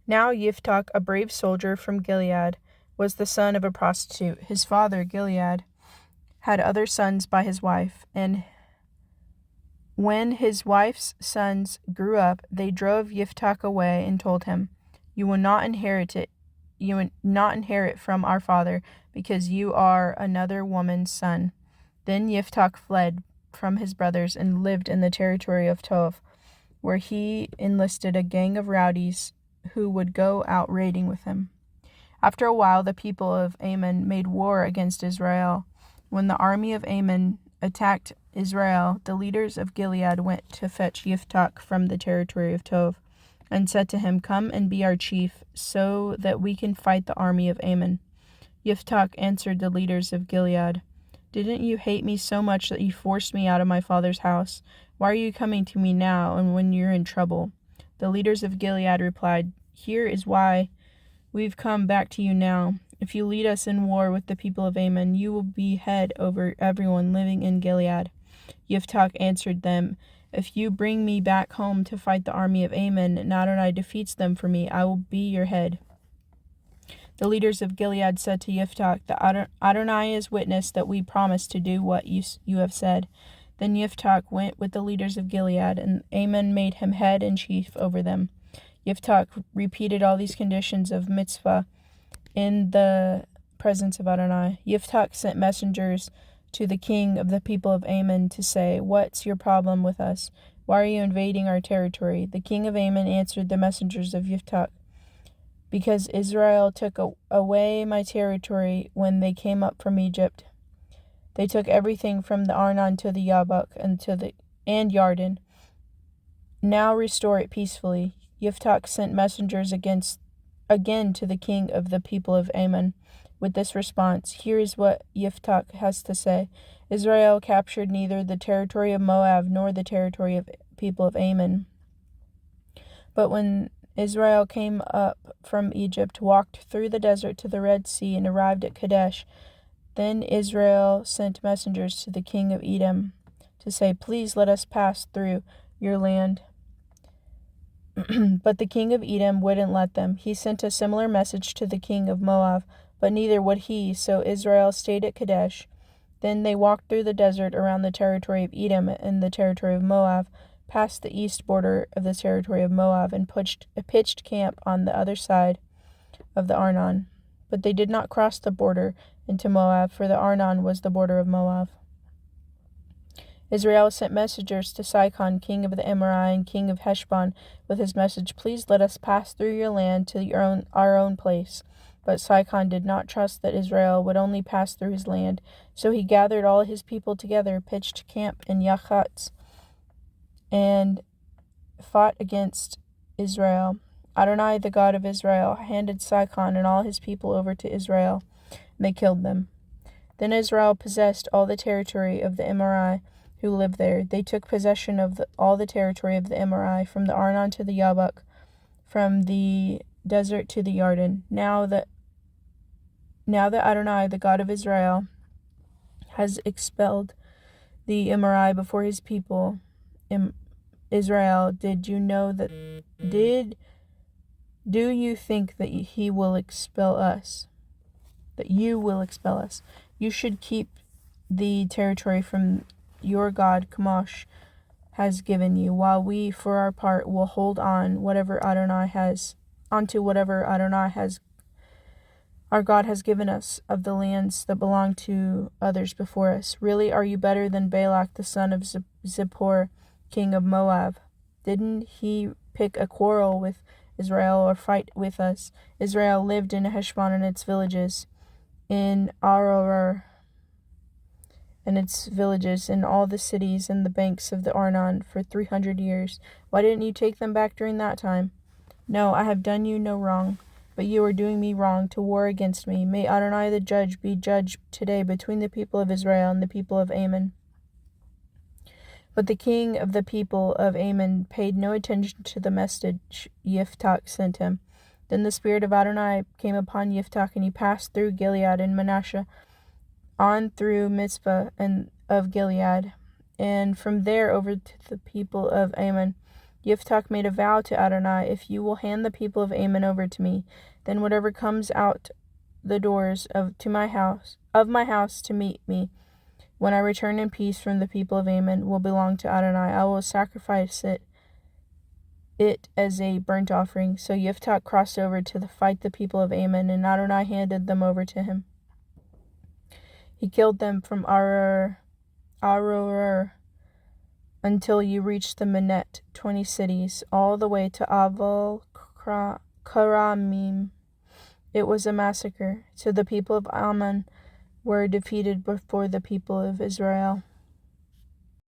Now Yiftach, a brave soldier from Gilead, was the son of a prostitute. His father, Gilead, had other sons by his wife, and when his wife's sons grew up, they drove Yiftach away and told him, "You will not inherit it. You will not inherit from our father, because you are another woman's son." Then Yiftach fled from his brothers and lived in the territory of Tov, where he enlisted a gang of rowdies who would go out raiding with him. After a while, the people of Ammon made war against Israel. When the army of Ammon attacked Israel, the leaders of Gilead went to fetch Yiftach from the territory of Tov, and said to him, "Come and be our chief, so that we can fight the army of Ammon." Yiftach answered the leaders of Gilead, "Didn't you hate me so much that you forced me out of my father's house? Why are you coming to me now and when you're in trouble?" The leaders of Gilead replied, "Here is why we've come back to you now. If you lead us in war with the people of Ammon, you will be head over everyone living in Gilead." Yiftach answered them, "If you bring me back home to fight the army of Ammon, and Adonai defeats them for me, I will be your head." The leaders of Gilead said to Yiftach, "The Adonai is witness that we promised to do what you have said." Then Yiftach went with the leaders of Gilead, and Ammon made him head and chief over them. Yiftach repeated all these conditions of mitzvah in the presence of Adonai. Yiftach sent messengers to the king of the people of Ammon to say, "What's your problem with us? Why are you invading our territory?" The king of Ammon answered the messengers of Yiftach, "Because Israel took away my territory when they came up from Egypt. They took everything from the Arnon to the Yabok and Yarden. Now restore it peacefully." Yiftach sent messengers again to the king of the people of Ammon with this response. Here is what Yiftach has to say. "Israel captured neither the territory of Moab nor the territory of people of Ammon. But when Israel came up from Egypt, walked through the desert to the Red Sea, and arrived at Kadesh, then Israel sent messengers to the king of Edom to say, 'Please let us pass through your land.' But the king of Edom wouldn't let them. He sent a similar message to the king of Moab, but neither would he, so Israel stayed at Kadesh. Then they walked through the desert around the territory of Edom and the territory of Moab, past the east border of the territory of Moab, and pitched camp on the other side of the Arnon. But they did not cross the border into Moab, for the Arnon was the border of Moab. Israel sent messengers to Sihon, king of the Amorite and king of Heshbon, with his message, "Please let us pass through your land to our own place." But Sihon did not trust that Israel would only pass through his land, so he gathered all his people together, pitched camp in Yachatz, and fought against Israel. Adonai, the God of Israel, handed Sihon and all his people over to Israel, and they killed them. Then Israel possessed all the territory of the Amorite who lived there. They took possession of all the territory of the Amorite, from the Arnon to the Yabok, from the desert to the Yarden. Now that Adonai, the God of Israel, has expelled the Amorite before his people, Israel, do you think that he will expel us? That you will expel us? You should keep the territory from your God Kamosh has given you, while we, for our part, will hold on whatever Adonai has our God has given us of the lands that belong to others before us. Really, are you better than Balak the son of Zippor, king of Moab? Didn't he pick a quarrel with Israel or fight with us? Israel lived in Heshbon and its villages, in Aroer and its villages, in all the cities and the banks of the Arnon for 300 years. Why didn't you take them back during that time? No, I have done you no wrong, but you are doing me wrong to war against me. May Adonai the judge be judged today between the people of Israel and the people of Ammon." But the king of the people of Ammon paid no attention to the message Yiftach sent him. Then the spirit of Adonai came upon Yiftach, and he passed through Gilead and Manasseh, on through Mizpah of Gilead, and from there over to the people of Ammon. Yiftach made a vow to Adonai, "If you will hand the people of Ammon over to me, then whatever comes out the doors of my house to meet me, when I return in peace from the people of Ammon, will belong to Adonai. I will sacrifice it as a burnt offering." So Yiftach crossed over to fight the people of Ammon, and Adonai handed them over to him. He killed them from Aroer until you reached the Minet, 20 cities, all the way to Aval Karamim. It was a massacre. So the people of Ammon were defeated before the people of Israel.